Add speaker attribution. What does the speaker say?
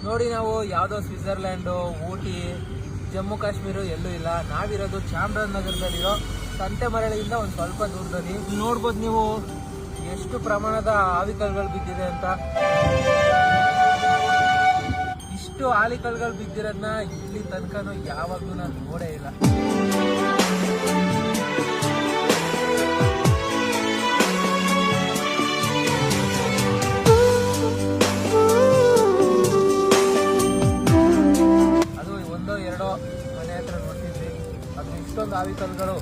Speaker 1: ನೋಡಿ, ನಾವು ಯಾವುದೋ ಸ್ವಿಟ್ಜರ್ಲ್ಯಾಂಡು, ಊಟಿ, ಜಮ್ಮು ಕಾಶ್ಮೀರ ಎಲ್ಲೂ ಇಲ್ಲ. ನಾವಿರೋದು ಚಾಮರಾಜನಗರದಲ್ಲಿರೋ ಸಂತೆಮರಳಿಯಿಂದ ಒಂದು ಸ್ವಲ್ಪ ದೂರದಲ್ಲಿ. ನೋಡ್ಬೋದು ನೀವು ಎಷ್ಟು ಪ್ರಮಾಣದ ಆಲಿಕಲ್ಗಳು ಬಿದ್ದಿದೆ ಅಂತ. ಇಷ್ಟು ಆಲಿಕಲ್ಗಳು ಬಿದ್ದಿರೋದನ್ನ ಇಲ್ಲಿ ತನಕನೂ ಯಾವಾಗಲೂ ನಾನು ನೋಡೇ ಇಲ್ಲ. ಅದು ಒಂದೋ ಎರಡೋ ಮನೆ ಹತ್ರ ನೋಡ್ತಿದ್ವಿ, ಅದು ಇಷ್ಟೊಂದು ಆಲಿಕಲ್ಗಳು